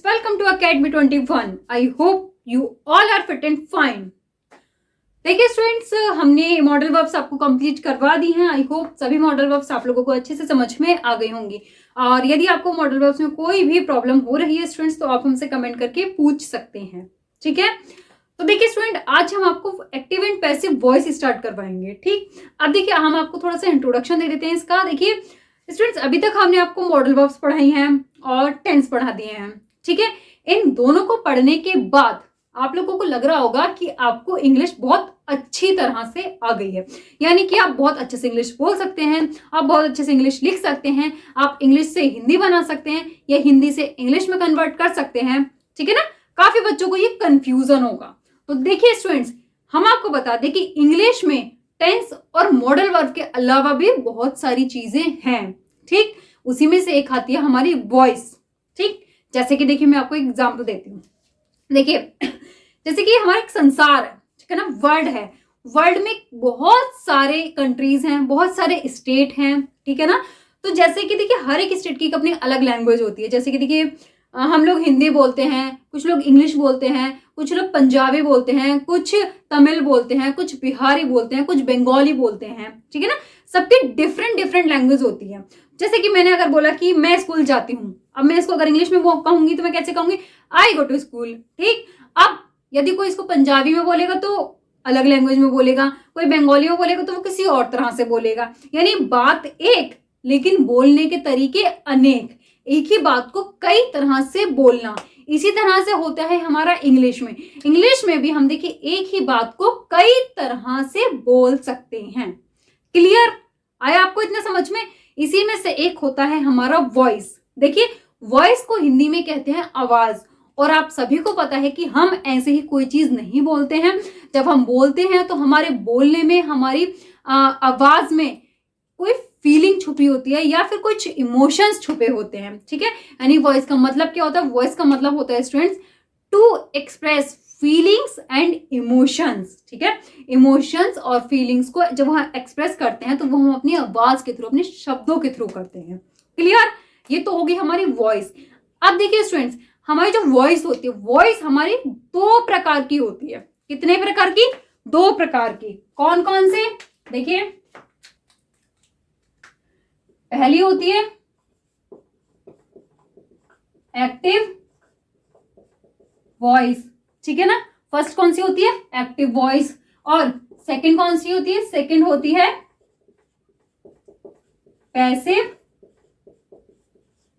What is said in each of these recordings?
Welcome to Academy 21. I hope you all are fit and fine. देखिए students, हमने modal verbs आपको complete करवा दी हैं. आई होप सभी मॉडल वर्ब्स आप लोगों को अच्छे से समझ में आ गई होंगी. और यदि आपको मॉडल वर्ब्स में कोई भी प्रॉब्लम हो रही है स्टूडेंट्स, तो आप हमसे कमेंट करके पूछ सकते हैं. ठीक है. तो देखिए स्टूडेंट, आज हम आपको active and passive voice start करवाएंगे. ठीक. अब देखिए हम आपको थोड़ा सा इंट्रोडक्शन दे देते हैं इसका. देखिए स्टूडेंट्स, अभी तक हमने आपको मॉडल वर्ब्स पढ़ाई हैं और टेंस पढ़ा दिए हैं. ठीक है. इन दोनों को पढ़ने के बाद आप लोगों को लग रहा होगा कि आपको इंग्लिश बहुत अच्छी तरह से आ गई है, यानी कि आप बहुत अच्छे से इंग्लिश बोल सकते हैं, आप बहुत अच्छे से इंग्लिश लिख सकते हैं, आप इंग्लिश से हिंदी बना सकते हैं या हिंदी से इंग्लिश में कन्वर्ट कर सकते हैं. ठीक है ना. काफी बच्चों को ये कंफ्यूजन होगा. तो देखिए स्टूडेंट्स, हम आपको बता दें कि इंग्लिश में टेंस और मॉडल वर्ब के अलावा भी बहुत सारी चीजें हैं. ठीक. उसी में से एक आती है हमारी वॉइस. ठीक. जैसे कि देखिए मैं आपको एग्जाम्पल देती हूँ. देखिए जैसे कि हमारा एक संसार है, ठीक है ना, वर्ल्ड है. वर्ल्ड में बहुत सारे कंट्रीज हैं, बहुत सारे स्टेट हैं. ठीक है ना. तो जैसे कि देखिए हर एक स्टेट की अपनी अलग लैंग्वेज होती है. जैसे कि देखिए हम लोग हिंदी बोलते हैं, कुछ लोग इंग्लिश बोलते हैं, कुछ लोग पंजाबी बोलते हैं, कुछ तमिल बोलते हैं, कुछ बिहारी बोलते हैं, कुछ बंगाली बोलते हैं. ठीक है ना. सबकी डिफरेंट डिफरेंट लैंग्वेज होती है. जैसे कि मैंने अगर बोला कि मैं स्कूल जाती हूँ, अब मैं इसको अगर इंग्लिश में कहूंगी तो मैं कैसे कहूंगी? आई गो टू स्कूल. ठीक. अब यदि कोई इसको पंजाबी में बोलेगा तो अलग लैंग्वेज में बोलेगा, कोई बंगाली में बोलेगा तो वो किसी और तरह से बोलेगा. यानी बात एक, लेकिन बोलने के तरीके अनेक. एक ही बात को कई तरह से बोलना. इसी तरह से होता है हमारा इंग्लिश में. इंग्लिश में भी हम देखिए एक ही बात को कई तरह से बोल सकते हैं. क्लियर आया आपको इतना समझ में? इसी में से एक होता है हमारा वॉइस. देखिए वॉइस को हिंदी में कहते हैं आवाज. और आप सभी को पता है कि हम ऐसे ही कोई चीज नहीं बोलते हैं. जब हम बोलते हैं तो हमारे बोलने में, हमारी आवाज में कोई फीलिंग छुपी होती है या फिर कुछ इमोशंस छुपे होते हैं. ठीक है. यानी वॉइस का मतलब क्या होता है? वॉइस का मतलब होता है students to express feelings and emotions. ठीक है. इमोशंस और फीलिंग्स को जब हम एक्सप्रेस करते हैं तो वो हम अपनी आवाज के थ्रू, अपने शब्दों के थ्रू करते हैं. क्लियर. ये तो होगी हमारी वॉइस. अब देखिए स्टूडेंट्स, हमारी जो वॉइस होती है, वॉइस हमारी दो प्रकार की होती है. कितने प्रकार की? दो प्रकार की. कौन कौन से? देखिए पहली होती है एक्टिव वॉइस. ठीक है ना. फर्स्ट कौन सी होती है? Active voice. और सेकंड कौन सी होती है? सेकंड होती है पैसिव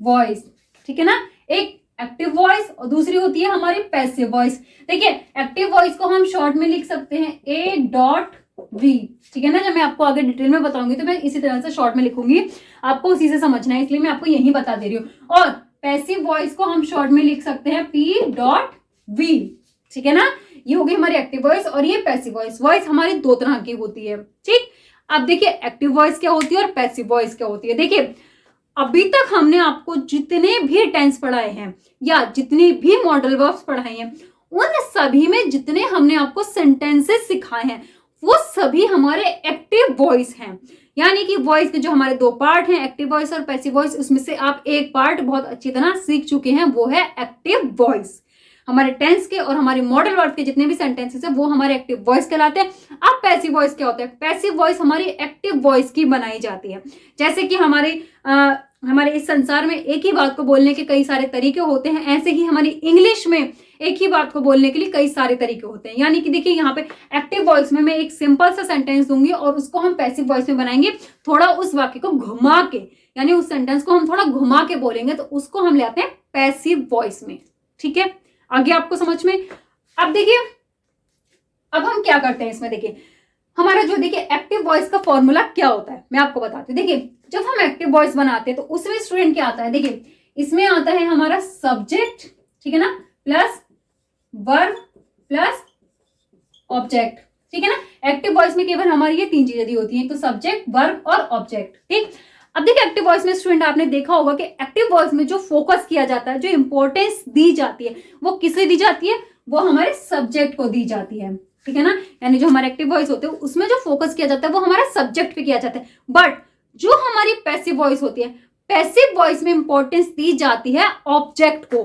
वॉइस. ठीक है ना. एक एक्टिव वॉइस और दूसरी होती है हमारी पैसिव वॉइस. देखिए एक्टिव वॉइस को हम शॉर्ट में लिख सकते हैं A.V. ठीक है ना. जब मैं आपको आगे डिटेल में बताऊंगी तो मैं इसी तरह से शॉर्ट में लिखूंगी, आपको उसी से समझना है, इसलिए मैं आपको यही बता दे रही हूँ. और पैसिव वॉइस को हम शॉर्ट में लिख सकते हैं P.V. ठीक है ना. ये होगी हमारी एक्टिव वॉइस और ये पैसिव वॉइस. वॉइस हमारी दो तरह की होती है. ठीक. अब देखिए एक्टिव वॉइस क्या होती है और पैसिव वॉइस क्या होती है. देखिए अभी तक हमने आपको जितने भी टेंस पढ़ाए हैं या जितनी भी मॉडल वर्ब्स पढ़ाए हैं, उन सभी में जितने हमने आपको सेंटेंसेस सिखाए हैं वो सभी हमारे एक्टिव वॉइस हैं. यानी कि वॉइस के जो हमारे दो पार्ट हैं, एक्टिव वॉइस और पैसिव वॉइस, उसमें से आप एक पार्ट बहुत अच्छी तरह सीख चुके हैं, वो है एक्टिव वॉइस. हमारे टेंस के और हमारे मॉडल वर्ब के जितने भी सेंटेंसेस है वो हमारे एक्टिव वॉइस कहलाते हैं. अब पैसिव वॉइस क्या होता है? पैसिव वॉइस हमारी एक्टिव वॉइस की बनाई जाती है. जैसे कि हमारे इस संसार में एक ही बात को बोलने के कई सारे तरीके होते हैं, ऐसे ही हमारी इंग्लिश में एक ही बात को बोलने के लिए कई सारे तरीके होते हैं. यानी कि देखिए यहाँ पे एक्टिव वॉइस में मैं एक सिंपल सा सेंटेंस दूंगी और उसको हम पैसिव वॉइस में बनाएंगे, थोड़ा उस वाक्य को घुमा के, यानी उस सेंटेंस को हम थोड़ा घुमा के बोलेंगे, तो उसको हम ले आते हैं पैसिव वॉइस में. ठीक है. आगे आपको समझ में? अब देखिए अब हम क्या करते हैं इसमें. देखिए हमारा जो देखिए एक्टिव वॉइस का फॉर्मूला क्या होता है मैं आपको बताती हूँ. देखिए जब हम एक्टिव वॉइस बनाते हैं तो उसमें स्टूडेंट क्या आता है? देखिए इसमें आता है हमारा सब्जेक्ट. ठीक है ना. Plus verb plus object. ठीक है ना. एक्टिव वॉइस में केवल हमारी ये तीन चीजें दी होती हैं, तो सब्जेक्ट, वर्ब और ऑब्जेक्ट. ठीक. अब देखिए एक्टिव वॉइस में स्टूडेंट आपने देखा होगा कि एक्टिव वॉइस में जो फोकस किया जाता है, जो इंपॉर्टेंस दी जाती है, वो किसे दी जाती है? वो हमारे सब्जेक्ट को दी जाती है. ठीक है ना. यानी जो हमारे एक्टिव वॉइस होते हैं उसमें जो फोकस किया जाता है वो हमारा सब्जेक्ट पे किया जाता है. बट जो हमारी पैसिव वॉइस होती है, पैसिव वॉइस में इंपॉर्टेंस दी जाती है ऑब्जेक्ट को.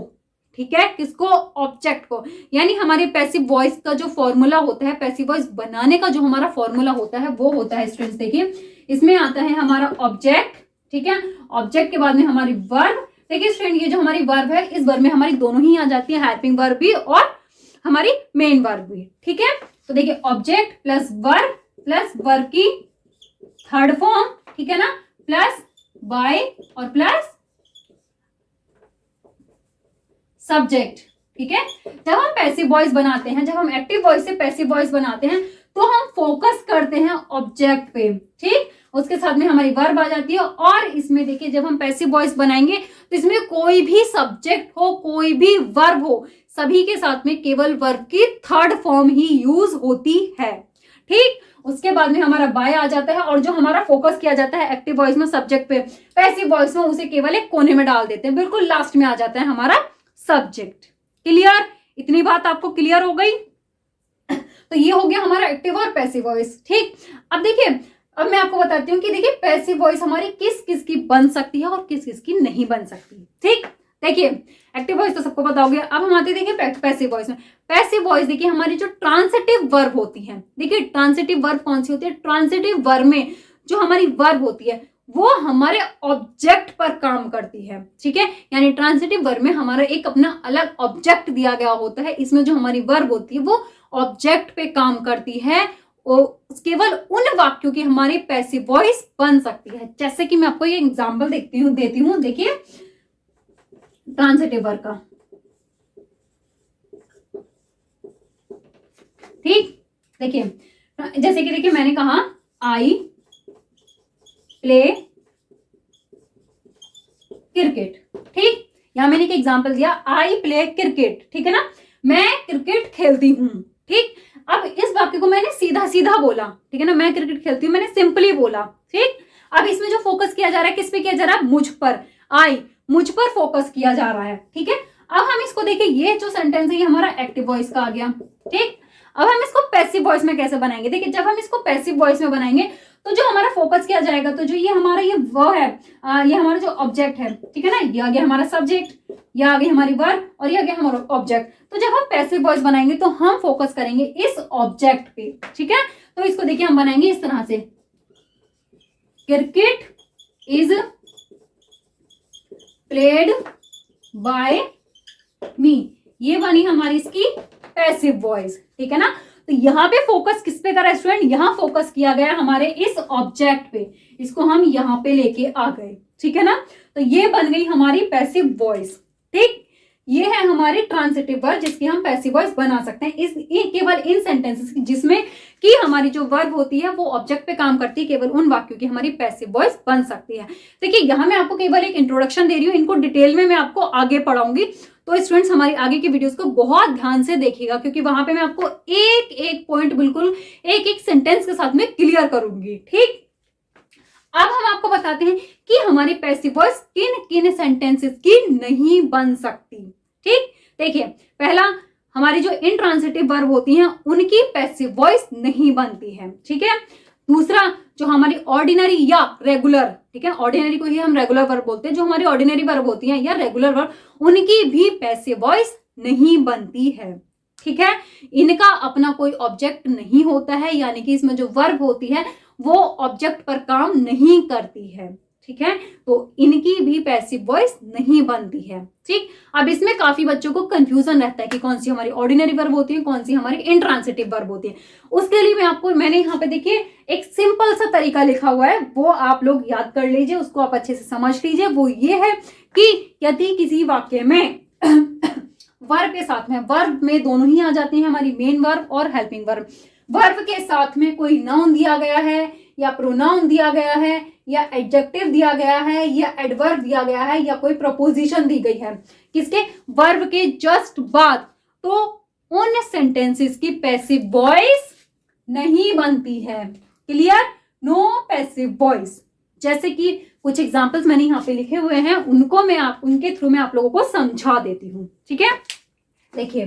ठीक है, किसको? ऑब्जेक्ट को। यानी हमारे पैसिव वॉइस का जो फॉर्मूला होता है, पैसिव वॉइस बनाने का जो हमारा फॉर्मूला होता है वो होता है स्टूडेंट्स, देखिए इसमें आता है हमारा ऑब्जेक्ट, ठीक है, ऑब्जेक्ट के बाद में हमारी वर्ब। देखिए स्टूडेंट ये जो हमारी वर्ब है, इस वर्ब में हमारी दोनों ही आ जाती है, हेल्पिंग वर्ब भी और हमारी मेन वर्ब भी, ठीक है। तो देखिए ऑब्जेक्ट प्लस वर्ब की थर्ड फॉर्म, ठीक है ना, प्लस बाय और प्लस सब्जेक्ट, ठीक है। जब हम पैसिव वॉइस बनाते हैं, जब हम एक्टिव वॉइस से पैसिव वॉइस बनाते हैं तो हम फोकस करते हैं ऑब्जेक्ट पे, ठीक, उसके साथ में हमारी वर्ब आ जाती है। और इसमें देखिए जब हम पैसिव वॉइस बनाएंगे तो इसमें कोई भी सब्जेक्ट हो, कोई भी वर्ब हो, सभी के साथ में केवल वर्ब की थर्ड फॉर्म ही यूज होती है, ठीक। उसके बाद में हमारा बाय आ जाता है और जो हमारा फोकस किया जाता है एक्टिव वॉइस में सब्जेक्ट पे, पैसिव वॉइस में उसे केवल एक कोने में डाल देते हैं, बिल्कुल लास्ट में आ जाता है हमारा सब्जेक्ट। क्लियर? इतनी बात आपको क्लियर हो गई? तो ये हो गया हमारा एक्टिव और पैसिव वॉइस, ठीक। अब देखिए, अब मैं आपको बताती हूँ कि देखिए पैसिव वॉइस हमारी किस किस की बन सकती है और किस किस की नहीं बन सकती, ठीक। देखिए एक्टिव वॉइस तो सबको पता हो गया। अब हम आते देखिए पैसिव वॉइस में। पैसिव वॉइस देखिए हमारी जो ट्रांसिटिव वर्ब होती है, देखिए ट्रांसिटिव वर्ब कौन सी होती है? ट्रांसिटिव वर्ब में जो हमारी वर्ब होती है वो हमारे ऑब्जेक्ट पर काम करती है, ठीक है। यानी ट्रांसिटिव वर्ब में हमारा एक अपना अलग ऑब्जेक्ट दिया गया होता है, इसमें जो हमारी वर्ब होती है वो ऑब्जेक्ट पे काम करती है, केवल उन वाक्यों की हमारी पैसिव वॉइस बन सकती है। जैसे कि मैं आपको ये एग्जांपल देती हूँ, देखिए ट्रांसिटिव वर्ब का, ठीक। देखिए जैसे कि देखिए मैंने कहा आई प्ले क्रिकेट, ठीक। यहां मैंने एक एग्जांपल दिया, आई प्ले क्रिकेट, ठीक है ना, मैं क्रिकेट खेलती हूं, ठीक। अब इस वाक्य को मैंने सीधा सीधा बोला, ठीक है ना, मैं क्रिकेट खेलती हूँ, मैंने सिंपली बोला, ठीक। अब इसमें जो फोकस किया जा रहा है किस पे किया जा रहा है? मुझ पर, मुझ पर फोकस किया जा रहा है, ठीक है। अब हम इसको देखिए, ये जो सेंटेंस है ये हमारा एक्टिव वॉइस का आ गया, ठीक। अब हम इसको पैसिव वॉइस में कैसे बनाएंगे? देखिए जब हम इसको पैसिव वॉइस में बनाएंगे तो जो हमारा फोकस किया जाएगा, तो जो ये हमारा ये वो है, ये हमारा जो ऑब्जेक्ट है, ठीक है ना, ये आ गया हमारा सब्जेक्ट, ये आ गई हमारी वर्ब और ये आ गया हमारा ऑब्जेक्ट। तो जब हम पैसिव वॉइस बनाएंगे तो हम फोकस करेंगे इस ऑब्जेक्ट पे, ठीक है। तो इसको देखिए हम बनाएंगे इस तरह से, क्रिकेट इज प्लेड बाय मी, ये बनी हमारी इसकी पैसिव वॉइस, ठीक है ना। तो यहाँ पे फोकस किस पे करा स्टूडेंट? यहाँ फोकस किया गया हमारे इस ऑब्जेक्ट पे, इसको हम यहाँ पे लेके आ गए, ठीक है ना। तो ये बन गई हमारी पैसिव वॉइस, ठीक। ये है हमारी ट्रांसिटिव वर्ब जिसकी हम पैसिव वॉइस बना सकते हैं केवल इन सेंटेंसेस जिसमें कि हमारी जो वर्ब होती है वो ऑब्जेक्ट पे काम करती है, केवल उन वाक्यों की हमारी पैसिव वॉइस बन सकती है। देखिए यहाँ मैं आपको केवल एक इंट्रोडक्शन दे रही हूँ, इनको डिटेल में मैं आपको आगे पढ़ाऊंगी, तो स्टूडेंट्स हमारी आगे की वीडियोस को बहुत ध्यान से देखिएगा, क्योंकि वहां पे मैं आपको एक एक पॉइंट बिल्कुल एक एक सेंटेंस के साथ में क्लियर करूंगी, ठीक। अब हम आपको बताते हैं कि हमारी पैसिव वॉइस किन किन सेंटेंसेस की नहीं बन सकती, ठीक। देखिए पहला, हमारी जो इंट्रांसिटिव वर्ब होती हैं उनकी पैसिव वॉइस नहीं बनती है, ठीक है। दूसरा, जो हमारी ऑर्डिनरी या रेगुलर, ठीक है, ऑर्डिनरी को ही हम रेगुलर वर्ब बोलते हैं, जो हमारी ऑर्डिनरी वर्ब होती हैं या रेगुलर वर्ब, उनकी भी पैसिव वॉइस नहीं बनती है, ठीक है। इनका अपना कोई ऑब्जेक्ट नहीं होता है, यानी कि इसमें जो वर्ब होती है वो ऑब्जेक्ट पर काम नहीं करती है, ठीक है। तो इनकी भी पैसिव वॉइस नहीं बनती है, ठीक। अब इसमें काफी बच्चों को कंफ्यूजन रहता है कि कौन सी हमारी ऑर्डिनरी वर्ब होती है, कौन सी हमारी इंट्रांसिटिव वर्ब होती है। उसके लिए मैंने यहाँ पे देखिए एक सिंपल सा तरीका लिखा हुआ है, वो आप लोग याद कर लीजिए, उसको आप अच्छे से समझ लीजिए। वो ये है कि यदि किसी वाक्य में वर्ब के साथ में, वर्ब में दोनों ही आ जाती हैं हमारी मेन वर्ब और हेल्पिंग वर्ब, वर्ब के साथ में कोई नाउन दिया गया है या प्रोनाउन दिया गया है या एडजेक्टिव दिया गया है या एडवर्ब दिया गया है या कोई प्रपोजिशन दी गई है किसके? वर्ब के जस्ट बाद, तो उन सेंटेंसेस की पैसिव वॉइस नहीं बनती है। क्लियर? No passive voice. जैसे कि कुछ एग्जांपल्स मैंने यहाँ पे लिखे हुए हैं, उनके थ्रू मैं आप लोगों को समझा देती हूँ, ठीक है। देखिए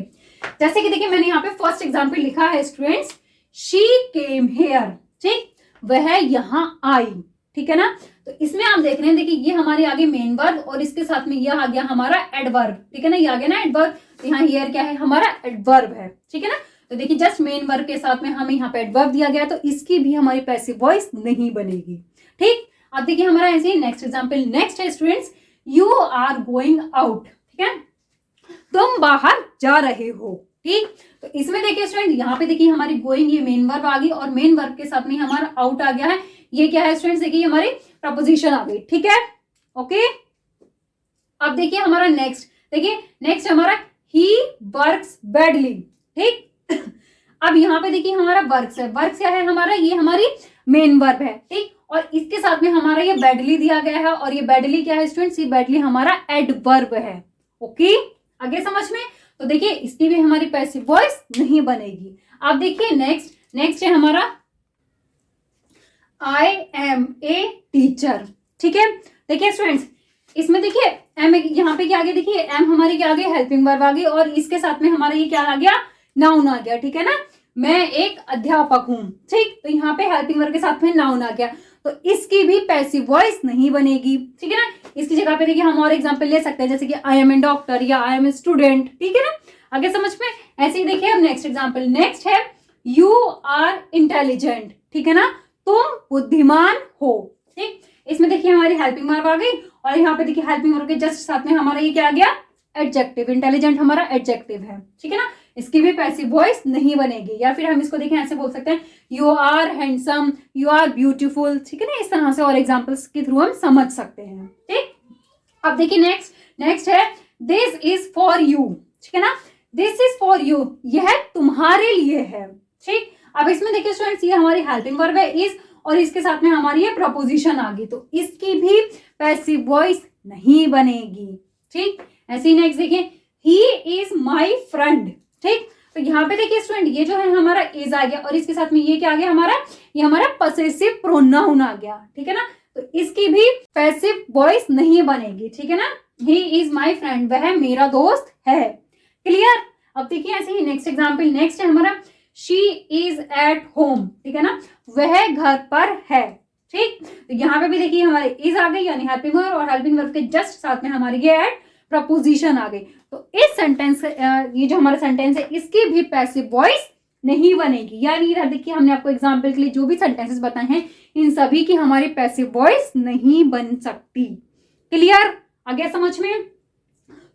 जैसे कि देखिए मैंने यहाँ पे फर्स्ट एग्जांपल लिखा है स्टूडेंट्स, शी केम हेयर, ठीक, वह यहाँ आई, ठीक है ना। तो इसमें आप देख रहे हैं, देखिए ये हमारे आगे मेन वर्ब और इसके साथ में यह आ गया हमारा एडवर्ब, ठीक है ना, ये आ गया ना एडवर्ब। तो यहाँ हियर क्या है, हमारा एडवर्ब है, ठीक है ना। तो देखिए जस्ट मेन वर्ब के साथ में हमें यहाँ पे एडवर्ब दिया गया, तो इसकी भी हमारी पैसिव वॉइस नहीं बनेगी, ठीक। अब देखिए हमारा ऐसे ही नेक्स्ट एग्जाम्पल, नेक्स्ट है students, you are going out, ठीक है, तुम बाहर जा रहे हो, ठीक। तो इसमें देखिए स्टूडेंट, यहाँ पे देखिए हमारी गोइंग ये मेन वर्ब आ गई और मेन वर्ब के साथ में हमारा आउट आ गया है। ये क्या है स्टूडेंट्स, देखिए हमारी प्रपोजिशन आ गई, ठीक है, ओके। अब देखिए हमारा नेक्स्ट, देखिए नेक्स्ट हमारा ही वर्क्स बैडली, ठीक। अब यहाँ पे देखिए हमारा वर्क्स है, वर्क्स क्या है हमारा, ये हमारी मेन वर्ब है, ठीक, और इसके साथ में हमारा ये बैडली दिया गया है और ये बैडली क्या है स्टूडेंट्स, ये बैडली हमारा एडवर्ब है, ओके, आगे समझ में। तो देखिए इसकी भी हमारी पैसिव वॉइस नहीं बनेगी। अब देखिए नेक्स्ट है हमारा आई एम ए टीचर, ठीक है। देखिए स्टूडेंट्स, इसमें देखिए एम यहाँ पे क्या आ गया, देखिए एम हमारी क्या आ गई, हेल्पिंग वर्ब आ गई और इसके साथ में हमारा ये क्या आ गया, नाउन आ गया, ठीक है ना। मैं एक अध्यापक हूं, ठीक, तो यहाँ पे हेल्पिंग वर्ब के साथ में नाउन आ गया, तो इसकी भी पैसिव वॉइस नहीं बनेगी, ठीक है ना। इसकी जगह पे देखिए हम और एग्जांपल ले सकते हैं, जैसे कि आई एम ए डॉक्टर या आई एम ए स्टूडेंट, ठीक है ना, आगे समझ में। ऐसे ही देखिए हम नेक्स्ट एग्जांपल, नेक्स्ट है यू आर इंटेलिजेंट, ठीक है ना, तुम बुद्धिमान हो, ठीक। इसमें देखिए हमारी हेल्पिंग वर्ब आ गई और यहाँ पे देखिए हेल्पिंग वर्ब के जस्ट साथ में हमारा ये क्या आ गया, एडजेक्टिव, इंटेलिजेंट हमारा एडजेक्टिव है, ठीक है ना। इसकी भी पैसिव वॉइस नहीं बनेगी। या फिर हम इसको देखें ऐसे बोल सकते हैं, you are handsome, you are beautiful, ठीक है ना, इस तरह से और एग्जांपल्स के थ्रू हम समझ सकते हैं, ठीक। अब देखिए नेक्स्ट है दिस इज फॉर यू, ठीक है ना, दिस इज फॉर यू, यह तुम्हारे लिए है, ठीक। अब इसमें देखिए स्टूडेंट्स, ये हमारी हेल्पिंग वर्ब है इज और इसके साथ में हमारी ये प्रपोजिशन आ गई, तो इसकी भी पैसिव वॉइस नहीं बनेगी, ठीक। ऐसे ही नेक्स्ट देखिए, ही इज माई फ्रेंड, ठीक। तो यहाँ पे देखिए स्टूडेंट, ये जो है हमारा इज आ गया और इसके साथ में ये क्या आ गया हमारा, ये हमारा पसेसिव प्रोनाउन आ गया, ठीक है ना। तो इसकी भी पैसिव वॉइस नहीं बनेगी, ठीक है ना। ही इज माई फ्रेंड, वह मेरा दोस्त है, क्लियर। अब देखिए ऐसे ही नेक्स्ट एग्जाम्पल, नेक्स्ट है हमारा शी इज एट होम, ठीक है ना, वह घर पर है, ठीक। तो यहाँ पे भी देखिए हमारे इज आ गई यानी हेल्पिंग वर्ब और हेल्पिंग वर्ब के जस्ट साथ में हमारी ये एट प्रपोजिशन आ गई। तो इस सेंटेंस, ये जो हमारा सेंटेंस है इसकी भी पैसिव वॉइस नहीं बनेगी, यानी इधर देखिए हमने आपको एग्जाम्पल के लिए जो भी सेंटेंसेस बताए हैं इन सभी की हमारी पैसिव वॉइस नहीं बन सकती, क्लियर, आ गया समझ में।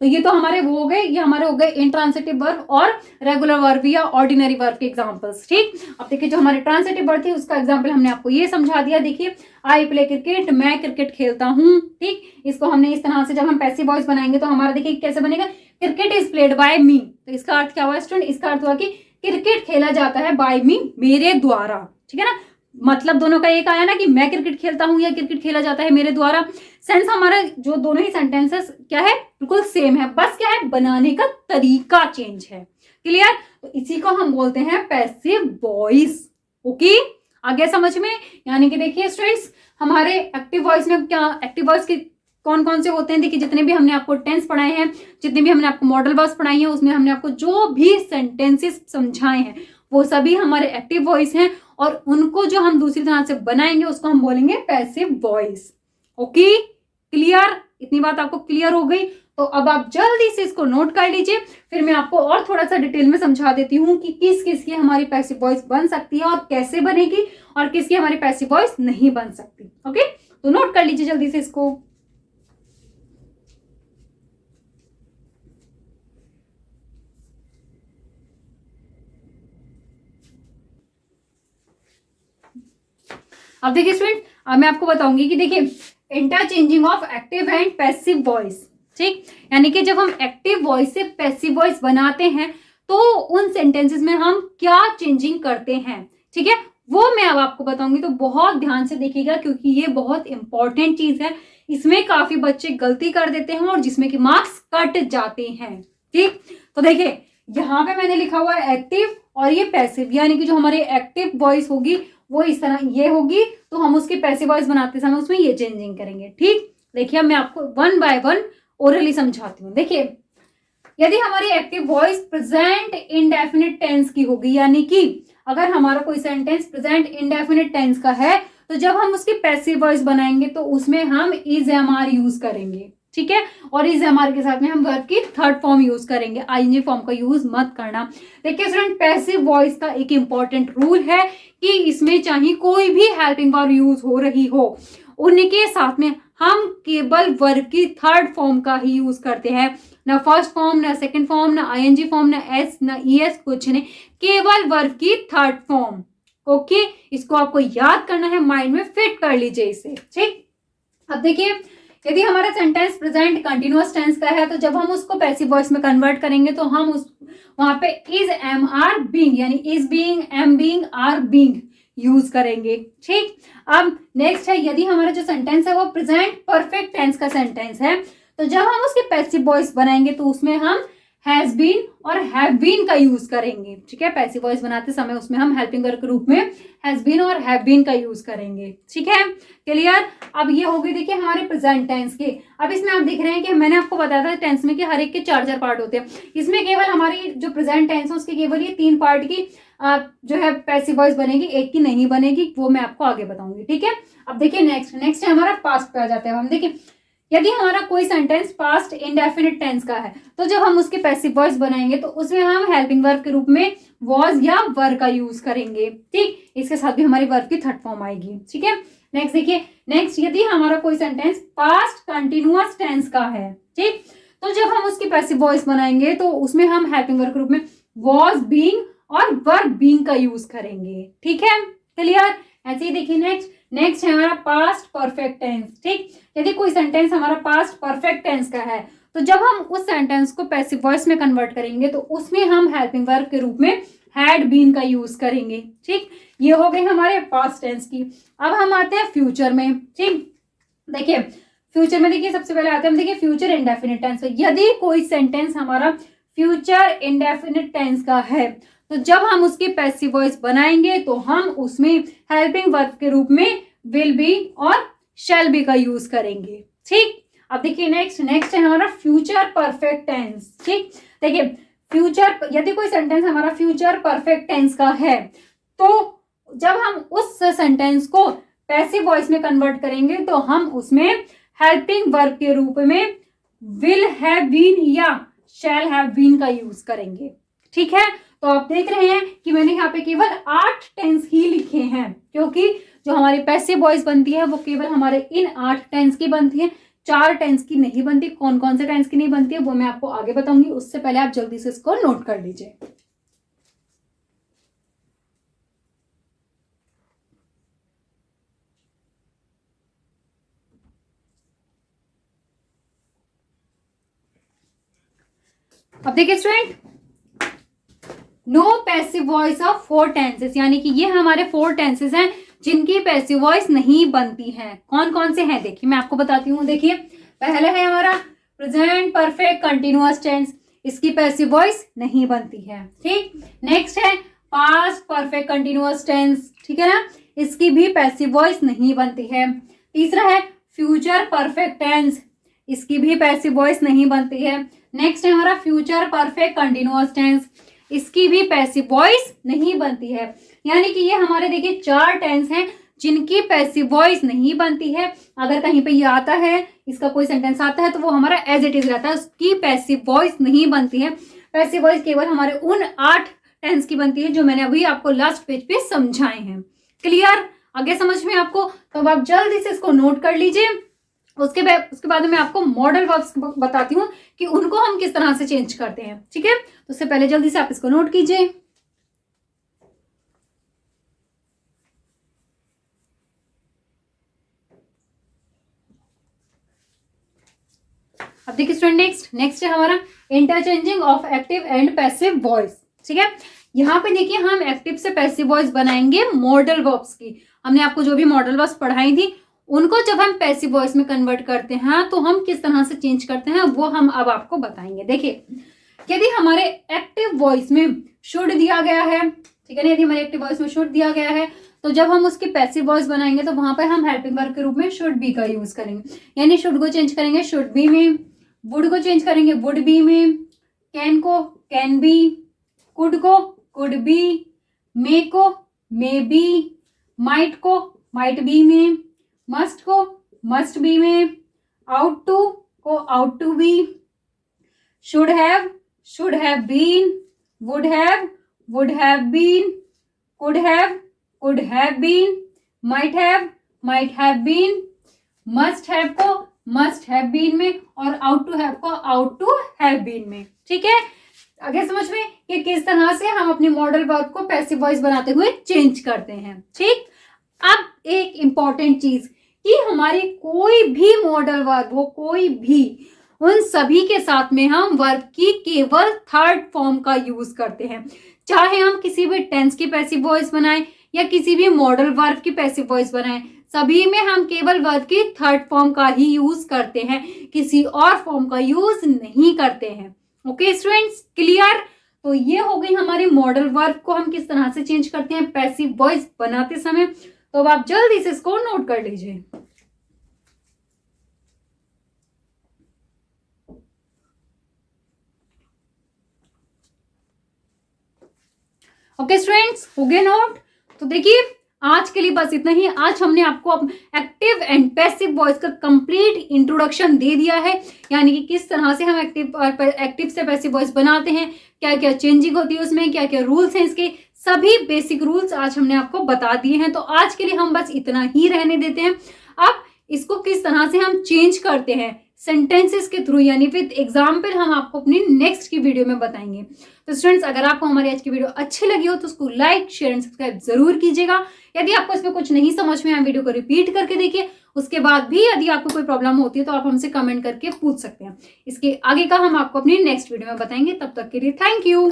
तो ये तो हमारे वो हो गए, ये हमारे हो गए इंट्रांसिटिव वर्ब और रेगुलर वर्ब या ऑर्डिनरी वर्ब के एग्जांपल्स, ठीक। अब देखिए जो हमारे ट्रांसिटिव वर्ब थी उसका एग्जांपल हमने आपको ये समझा दिया। देखिए आई प्ले क्रिकेट, मैं क्रिकेट खेलता हूँ, ठीक। इसको हमने इस तरह से जब हम पैसिव वॉइस बनाएंगे तो हमारा देखिए कैसे बनेगा, क्रिकेट इज प्लेड बाय मी। तो इसका अर्थ क्या हुआ स्टूडेंट, इसका अर्थ हुआ कि क्रिकेट खेला जाता है बाय मी, मेरे द्वारा, ठीक है ना। मतलब दोनों का एक आया ना कि मैं क्रिकेट खेलता हूं या क्रिकेट खेला जाता है मेरे द्वारा। सेंस हमारा जो दोनों ही सेंटेंसेस क्या है, बिल्कुल सेम है, बस क्या है बनाने का तरीका चेंज है, क्लियर। तो इसी को हम बोलते हैं पैसिव वॉइस, ओके, आगे समझ में। यानी कि देखिए स्टूडेंट्स, हमारे एक्टिव वॉइस में क्या, एक्टिव वॉइस के कौन कौन से होते हैं, देखिए जितने भी हमने आपको टेंस पढ़ाए हैं, जितने भी हमने आपको मॉडल वर्ब्स पढ़ाई हैं, उसमें हमने आपको जो भी सेंटेंसेस समझाए हैं वो सभी हमारे एक्टिव वॉइस हैं और उनको जो हम दूसरी तरह से बनाएंगे उसको हम बोलेंगे पैसिव वॉइस, ओके, क्लियर। इतनी बात आपको क्लियर हो गई। तो अब आप जल्दी से इसको नोट कर लीजिए, फिर मैं आपको और थोड़ा सा डिटेल में समझा देती हूँ कि किस किस की हमारी पैसिव वॉइस बन सकती है और कैसे बनेगी और किसकी हमारी पैसिव वॉइस नहीं बन सकती, ओके। तो नोट कर लीजिए जल्दी से इसको। अब देखिए स्टूडेंट, अब मैं आपको बताऊंगी कि देखिए interchanging of active and passive voice, ठीक। यानी कि जब हम एक्टिव वॉइस से पैसिव वॉइस बनाते हैं तो उन सेंटेंसेस में हम क्या चेंजिंग करते हैं, ठीक है, वो मैं अब आपको बताऊंगी। तो बहुत ध्यान से देखिएगा क्योंकि ये बहुत इंपॉर्टेंट चीज है, इसमें काफी बच्चे गलती कर देते हैं और जिसमें कि मार्क्स कट जाते हैं, ठीक। तो देखिए यहाँ पे मैंने लिखा हुआ है एक्टिव और ये पैसिव, यानी कि जो हमारी एक्टिव वॉइस होगी वो इस तरह ये होगी, तो हम उसकी पैसिव वॉइस बनाते समय उसमें ये चेंजिंग करेंगे, ठीक। देखिए मैं आपको वन बाय वन ओरली समझाती हूँ। देखिए यदि हमारी active voice present indefinite tense की होगी, यानी कि अगर हमारा कोई सेंटेंस प्रेजेंट इंडेफिनिट टेंस का है तो जब हम उसकी पैसिव वॉइस बनाएंगे तो उसमें हम इज एम आर यूज करेंगे, ठीक है। और इज एम आर के साथ में हम वर्ब की थर्ड फॉर्म यूज करेंगे, आईएनजी फॉर्म का यूज मत करना। देखिए स्टूडेंट, पैसिव वॉइस का एक इंपॉर्टेंट रूल है कि इसमें चाहे कोई भी हेल्पिंग वर्ब यूज हो रही हो, उनके साथ में हम केवल वर्ब की थर्ड फॉर्म का ही यूज करते हैं, ना फर्स्ट फॉर्म, ना सेकंड फॉर्म, ना आईएनजी फॉर्म, ना एस, ना ईएस, कुछ नहीं, केवल वर्ब की थर्ड फॉर्म। ओके, इसको आपको याद करना है, माइंड में फिट कर लीजिए इसे, ठीक। अब देखिए, यदि हमारा सेंटेंस प्रेजेंट कंटिन्यूअस टेंस का है तो जब हम उसको पैसिव वॉइस में कन्वर्ट करेंगे तो हम उस वहां पे इज एम आर बीइंग यानी is being, am being, are being use करेंगे, ठीक। अब नेक्स्ट है, यदि हमारा जो सेंटेंस है वो प्रेजेंट परफेक्ट टेंस का सेंटेंस है तो जब हम उसकी पैसिव वॉइस बनाएंगे तो उसमें हम हैज बीन और हैव बीन का यूज करेंगे, ठीक है। पैसिव वॉइस बनाते समय उसमें हम हेल्पिंग वर्ब के रूप में हैज बीन और हैव बीन का यूज करेंगे, ठीक है, क्लियर। अब ये हो गई देखिए हमारे प्रेजेंट टेंस के। अब इसमें आप देख रहे हैं कि मैंने आपको बताया था टेंस में कि हर एक के चार चार पार्ट होते हैं, इसमें केवल हमारी जो प्रेजेंट टेंस है उसके केवल ये 3 पार्ट की जो है पैसिव वॉइस बनेगी, एक की नहीं बनेगी, वो मैं आपको आगे बताऊंगी, ठीक है। अब देखिए नेक्स्ट है हमारा पास्ट पे आ जाते हैं हम। देखिए, यदि हमारा कोई सेंटेंस पास्ट इंडेफिनिट टेंस का है तो जब हम उसकी पैसिव वॉइस बनाएंगे तो उसमें हम हेल्पिंग वर्ब के रूप में वॉज या वर का यूज करेंगे, ठीक। इसके साथ भी हमारी वर्ब की थर्ड फॉर्म आएगी, ठीक है। नेक्स्ट देखिए, नेक्स्ट यदि हमारा कोई सेंटेंस पास्ट कंटिन्यूअस टेंस का है, ठीक, तो जब हम उसकी पैसिव वॉइस बनाएंगे तो उसमें हम हेल्पिंग वर्ब के रूप में वॉज, बीइंग और वर्ब बीइंग का यूज करेंगे, ठीक है, क्लियर। ऐसे ही देखिए नेक्स्ट है हमारा पास्ट परफेक्ट टेंस, ठीक। यदि कोई सेंटेंस हमारा पास्ट परफेक्ट टेंस का है तो जब हम उस सेंटेंस को पैसिव वॉइस में कन्वर्ट करेंगे तो उसमें हम हेल्पिंग वर्ब के रूप में हैड बीन का यूज करेंगे, ठीक। ये हो गए हमारे पास्ट टेंस की। अब हम आते हैं फ्यूचर में, ठीक। देखिए फ्यूचर में, देखिए सबसे पहले आते हैं हम, देखिए फ्यूचर इंडेफिनिट टेंस। यदि कोई सेंटेंस हमारा फ्यूचर इंडेफिनिट टेंस का है तो जब हम उसकी पैसिव वॉइस बनाएंगे तो हम उसमें हेल्पिंग वर्ब के रूप में विल बी और शैल बी का यूज करेंगे, ठीक। अब देखिए नेक्स्ट है हमारा फ्यूचर परफेक्ट टेंस, ठीक। देखिए फ्यूचर, यदि कोई सेंटेंस हमारा फ्यूचर परफेक्ट टेंस का है तो जब हम उस सेंटेंस को पैसिव वॉइस में कन्वर्ट करेंगे तो हम उसमें हेल्पिंग वर्ब के रूप में विल हैव बीन या शैल हैव बीन का यूज करेंगे, ठीक है। तो आप देख रहे हैं कि मैंने यहाँ पे केवल 8 टेंस ही लिखे हैं, क्योंकि जो हमारी पैसिव वॉइस बनती है वो केवल हमारे इन 8 टेंस की बनती है, 4 टेंस की नहीं बनती। कौन कौन से टेंस की नहीं बनती है वो मैं आपको आगे बताऊंगी, उससे पहले आप जल्दी से इसको नोट कर लीजिए। अब देखिए student, no passive voice of 4 tenses, यानी कि ये हमारे 4 टेंसेस हैं जिनकी पैसिव वॉइस नहीं बनती है। कौन कौन से हैं देखिए मैं आपको बताती हूँ। देखिए पहला है हमारा प्रेजेंट परफेक्ट कंटिन्यूअस टेंस, इसकी पैसिव वॉइस नहीं बनती है, ठीक। नेक्स्ट है पास्ट परफेक्ट कंटिन्यूअस टेंस, ठीक है ना, इसकी भी पैसिव वॉइस नहीं बनती है। तीसरा है फ्यूचर परफेक्ट टेंस, इसकी भी पैसिव वॉइस नहीं बनती है। नेक्स्ट है हमारा फ्यूचर परफेक्ट कंटिन्यूअस टेंस, इसकी भी पैसिव वॉइस नहीं बनती है। यानी कि ये हमारे देखिए 4 टेंस हैं जिनकी पैसिव वॉइस नहीं बनती है। अगर कहीं पे ये आता है, इसका कोई सेंटेंस आता है तो वो हमारा एज इट इज रहता है, उसकी पैसिव वॉइस नहीं बनती है। पैसिव वॉइस केवल हमारे उन 8 टेंस की बनती है जो मैंने अभी आपको लास्ट पेज पे समझाए हैं। क्लियर, आगे समझ में आपको? तो आप जल्दी से इसको नोट कर लीजिए। उसके बाद मैं आपको मॉडल वर्ब्स बताती हूँ कि उनको हम किस तरह से चेंज करते हैं, ठीक है। तो उससे पहले जल्दी से आप इसको नोट कीजिए। अब देखिए स्टूडेंट, नेक्स्ट है हमारा interchanging of active and passive voice, ठीक है। यहाँ पे देखिए हम एक्टिव से पैसिव वॉइस बनाएंगे मॉडल वर्ब्स की। हमने आपको जो भी मॉडल वर्ब्स पढ़ाई थी उनको जब हम पैसिव वॉइस में कन्वर्ट करते हैं तो हम किस तरह से चेंज करते हैं वो हम अब आपको बताएंगे। देखिए यदि हमारे एक्टिव वॉइस में शुड दिया गया है, ठीक है ना, यदि हमारे एक्टिव वॉइस में शुड दिया गया है तो जब हम उसकी पैसिव वॉइस बनाएंगे तो वहां पर हम हेल्पिंग वर्ब के रूप में शुड बी का यूज करेंगे। यानी शुड को चेंज करेंगे शुड बी में, वुड को चेंज करेंगे वुड बी में, कैन को कैन बी, कुड को कुड बी, मे को मे बी, माइट को माइट बी में, मस्ट को मस्ट बी में, आउट टू को ought to be, should have been, would have been, could have been, might have been, must have को must have been में और ought to have को ought to have been में। ठीक है, आगे समझ में कि किस तरह से हम अपने मॉडल वर्ब को पैसिव वॉइस बनाते हुए चेंज करते हैं। ठीक, अब एक इंपॉर्टेंट चीज कि हमारी कोई भी मॉडल वर्ब हो, कोई भी, उन सभी के साथ में हम वर्ब की केवल थर्ड फॉर्म का यूज करते हैं। चाहे हम किसी भी टेंस की पैसिव वॉइस बनाएं या किसी भी मॉडल वर्ब की पैसिव वॉइस बनाएं, सभी में हम केवल वर्ब की थर्ड फॉर्म का ही यूज करते हैं, किसी और फॉर्म का यूज नहीं करते हैं। Okay students, clear? तो ये हो गई हमारी मॉडल वर्ब को हम किस तरह से चेंज करते हैं पैसिव वॉइस बनाते समय। तो अब आप जल्दी से इसको नोट कर लीजिए। ओके स्टूडेंट्स, हो गए नोट? तो देखिए आज के लिए बस इतना ही। आज हमने आपको एक्टिव एंड पैसिव वॉइस का कंप्लीट इंट्रोडक्शन दे दिया है, यानी कि किस तरह से हम एक्टिव से पैसिव वॉइस बनाते हैं, क्या क्या चेंजिंग होती है उसमें, क्या क्या रूल्स हैं, इसके सभी बेसिक रूल्स आज हमने आपको बता दिए हैं। तो आज के लिए हम बस इतना ही रहने देते हैं। अब इसको किस तरह से हम चेंज करते हैं सेंटेंसेस के थ्रू, यानी विद एग्जाम्पल, हम आपको अपनी नेक्स्ट की वीडियो में बताएंगे। तो स्टूडेंट्स, अगर आपको हमारी आज की वीडियो अच्छी लगी हो तो उसको लाइक, शेयर एंड सब्सक्राइब जरूर कीजिएगा। यदि आपको इसमें कुछ नहीं समझ में आया, वीडियो को रिपीट करके देखिए। उसके बाद भी यदि आपको कोई प्रॉब्लम होती है तो आप हमसे कमेंट करके पूछ सकते हैं। इसके आगे का हम आपको अपनी नेक्स्ट वीडियो में बताएंगे। तब तक के लिए थैंक यू।